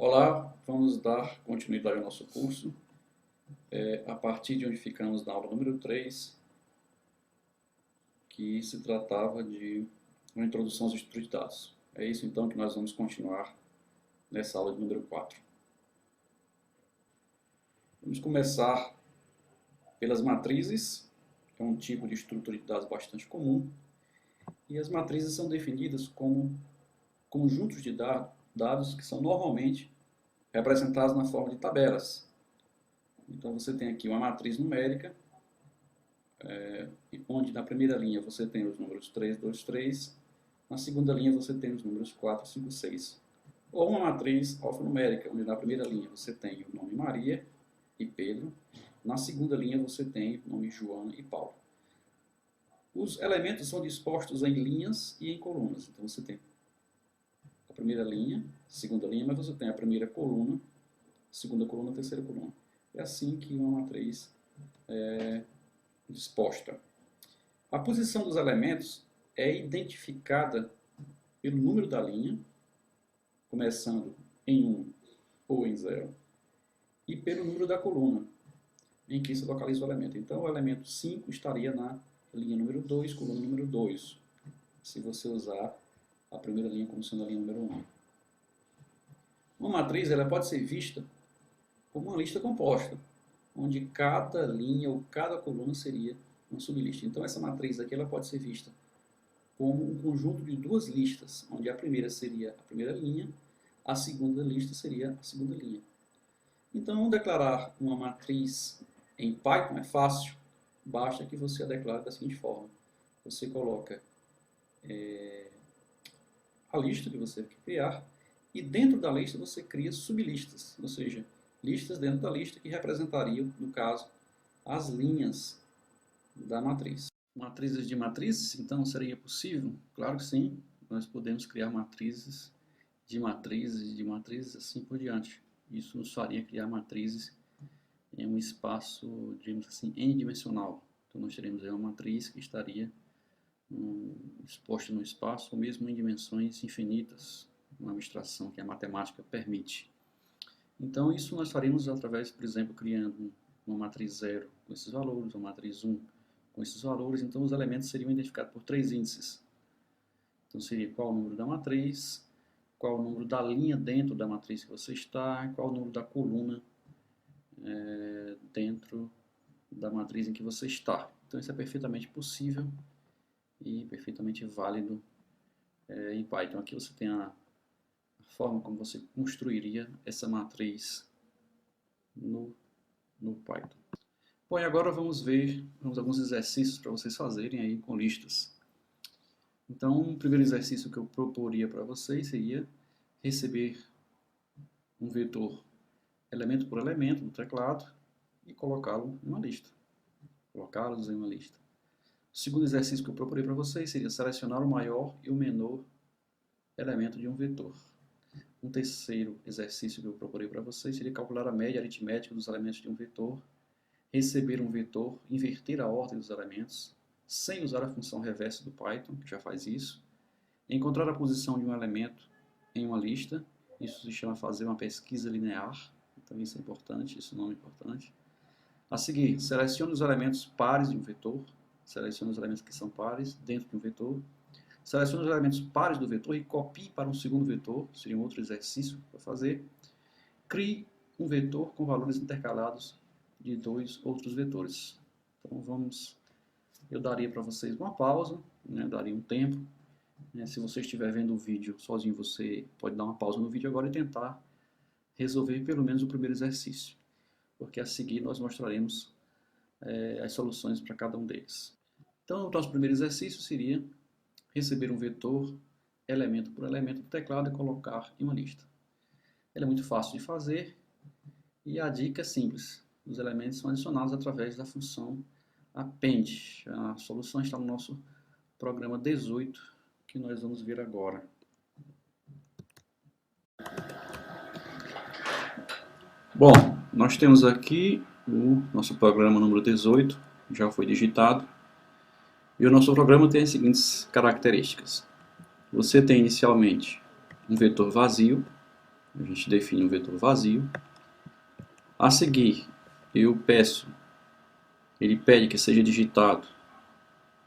Olá, vamos dar continuidade ao nosso curso, a partir de onde ficamos na aula número 3, que se tratava de uma introdução aos estudos de dados. É isso então que nós vamos continuar nessa aula de número 4. Vamos começar pelas matrizes, que é um tipo de estrutura de dados bastante comum, e as matrizes são definidas como conjuntos de dados que são normalmente representados na forma de tabelas. Então você tem aqui uma matriz numérica, onde na primeira linha você tem os números 3, 2, 3, na segunda linha você tem os números 4, 5, 6. Ou uma matriz alfanumérica, onde na primeira linha você tem o nome Maria e Pedro, na segunda linha você tem o nome João e Paulo. Os elementos são dispostos em linhas e em colunas. Então você tem a primeira linha, segunda linha, mas você tem a primeira coluna, segunda coluna, terceira coluna. É assim que uma matriz é disposta. A posição dos elementos é identificada pelo número da linha, começando em 1 ou em 0, e pelo número da coluna, em que se localiza o elemento. Então, o elemento 5 estaria na linha número 2, coluna número 2, se você usar a primeira linha como sendo a linha número 1. Uma matriz ela pode ser vista como uma lista composta, onde cada linha ou cada coluna seria uma sublista. Então, essa matriz aqui ela pode ser vista como um conjunto de duas listas, onde a primeira seria a primeira linha, a segunda lista seria a segunda linha. Então, declarar uma matriz em Python é fácil, basta que você a declare da seguinte forma. Você coloca a lista que você quer criar e dentro da lista você cria sublistas, ou seja, listas dentro da lista que representariam, no caso, as linhas da matriz. Matrizes de matrizes, então, seria possível? Claro que sim, nós podemos criar matrizes, assim por diante. Isso nos faria criar matrizes em um espaço, digamos assim, n-dimensional. Então, nós teremos aí uma matriz que estaria exposta no espaço, ou mesmo em dimensões infinitas, uma abstração que a matemática permite. Então, isso nós faríamos através, por exemplo, criando uma matriz 0 com esses valores, uma matriz 1 com esses valores. Então, os elementos seriam identificados por 3 índices. Então, seria qual o número da matriz, qual o número da linha dentro da matriz que você está, qual o número da coluna dentro da matriz em que você está. Então, isso é perfeitamente possível e perfeitamente válido em Python. Aqui você tem a forma como você construiria essa matriz no Python. Bom, e agora vamos ver alguns exercícios para vocês fazerem aí com listas. Então, o primeiro exercício que eu proporia para vocês seria receber um vetor elemento por elemento do teclado e colocá-lo em uma lista. Colocá-los em uma lista. O segundo exercício que eu proporei para vocês seria selecionar o maior e o menor elemento de um vetor. Um terceiro exercício que eu proporei para vocês seria calcular a média aritmética dos elementos de um vetor, receber um vetor, inverter a ordem dos elementos, sem usar a função reversa do Python, que já faz isso, encontrar a posição de um elemento em uma lista, isso se chama fazer uma pesquisa linear, então isso é importante, esse nome é importante. A seguir, selecione os elementos pares de um vetor, selecione os elementos que são pares dentro de um vetor, selecione os elementos pares do vetor e copie para um segundo vetor, seria um outro exercício para fazer. Crie um vetor com valores intercalados de dois outros vetores. Então eu daria para vocês uma pausa, daria um tempo. Se você estiver vendo o vídeo sozinho, você pode dar uma pausa no vídeo agora e tentar resolver pelo menos o primeiro exercício, porque a seguir nós mostraremos as soluções para cada um deles. Então, o nosso primeiro exercício seria receber um vetor elemento por elemento do teclado e colocar em uma lista. Ele é muito fácil de fazer e a dica é simples. Os elementos são adicionados através da função append. A solução está no nosso programa 18, que nós vamos ver agora. Bom, nós temos aqui o nosso programa número 18, já foi digitado. E o nosso programa tem as seguintes características. Você tem inicialmente um vetor vazio, A gente define um vetor vazio. A seguir, ele pede que seja digitado,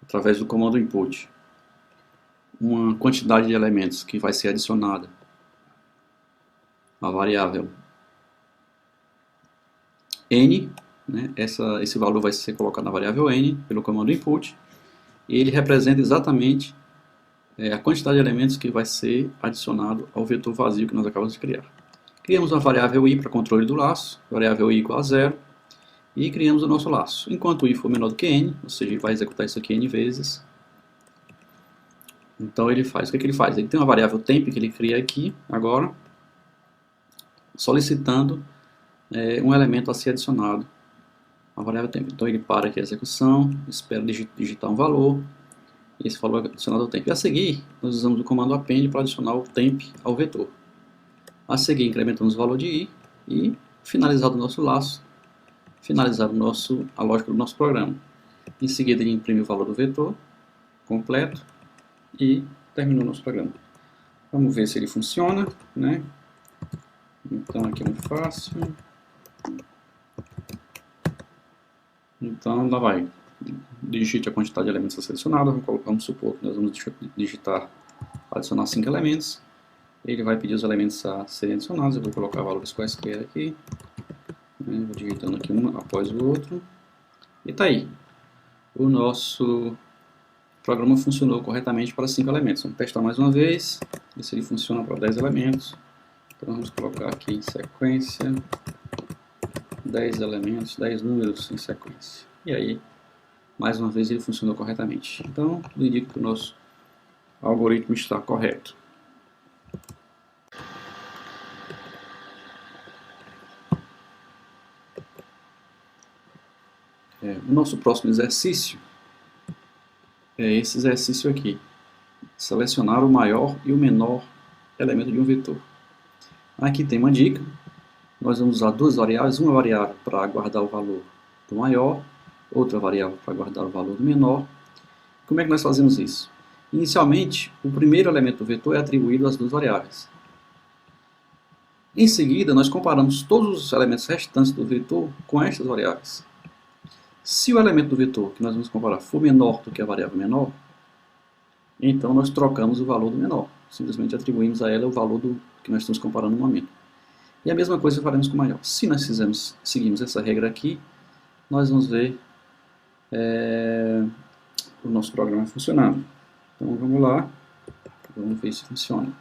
através do comando input, uma quantidade de elementos que vai ser adicionada à variável n, né? Esse valor vai ser colocado na variável n pelo comando input, e ele representa exatamente a quantidade de elementos que vai ser adicionado ao vetor vazio que nós acabamos de criar. Criamos uma variável i para controle do laço, variável i igual a 0, e criamos o nosso laço. Enquanto i for menor do que n, ou seja, ele vai executar isso aqui n vezes. Então ele faz, o que ele faz? Ele tem uma variável temp que ele cria aqui, agora, solicitando um elemento a ser adicionado à variável temp. Então ele para aqui a execução, espera digitar um valor, e esse valor é adicionado ao temp. E a seguir, nós usamos o comando append para adicionar o temp ao vetor. A seguir, incrementamos o valor de i e, finalizado o nosso laço, finalizar a lógica do nosso programa. Em seguida, ele imprime o valor do vetor completo e terminou o nosso programa. Vamos ver se ele funciona, né? Então, aqui é muito fácil. Então, lá vai. Digite a quantidade de elementos a selecionar. Vamos supor que nós vamos digitar, adicionar 5 elementos. Ele vai pedir os elementos a serem adicionados. Eu vou colocar valores quaisquer aqui. Vou digitando aqui um após o outro. E está aí. O nosso programa funcionou corretamente para 5 elementos. Vamos testar mais uma vez. Ver se ele funciona para 10 elementos. Então vamos colocar aqui em sequência 10 elementos, 10 números em sequência. E aí, mais uma vez, ele funcionou corretamente. Então, tudo indica que o nosso algoritmo está correto. O nosso próximo exercício é esse exercício aqui. Selecionar o maior e o menor elemento de um vetor. Aqui tem uma dica. Nós vamos usar duas variáveis. Uma variável para guardar o valor do maior, outra variável para guardar o valor do menor. Como é que nós fazemos isso? Inicialmente, o primeiro elemento do vetor é atribuído às duas variáveis. Em seguida, nós comparamos todos os elementos restantes do vetor com estas variáveis. Se o elemento do vetor que nós vamos comparar for menor do que a variável menor, então nós trocamos o valor do menor. Simplesmente atribuímos a ela o valor que nós estamos comparando no momento. E a mesma coisa faremos com o maior. Se nós seguimos essa regra aqui, nós vamos ver o nosso programa funcionando. Então vamos lá, vamos ver se funciona.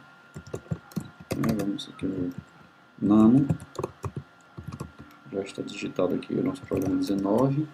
Vamos aqui no Nano. Já está digitado aqui o nosso programa 19.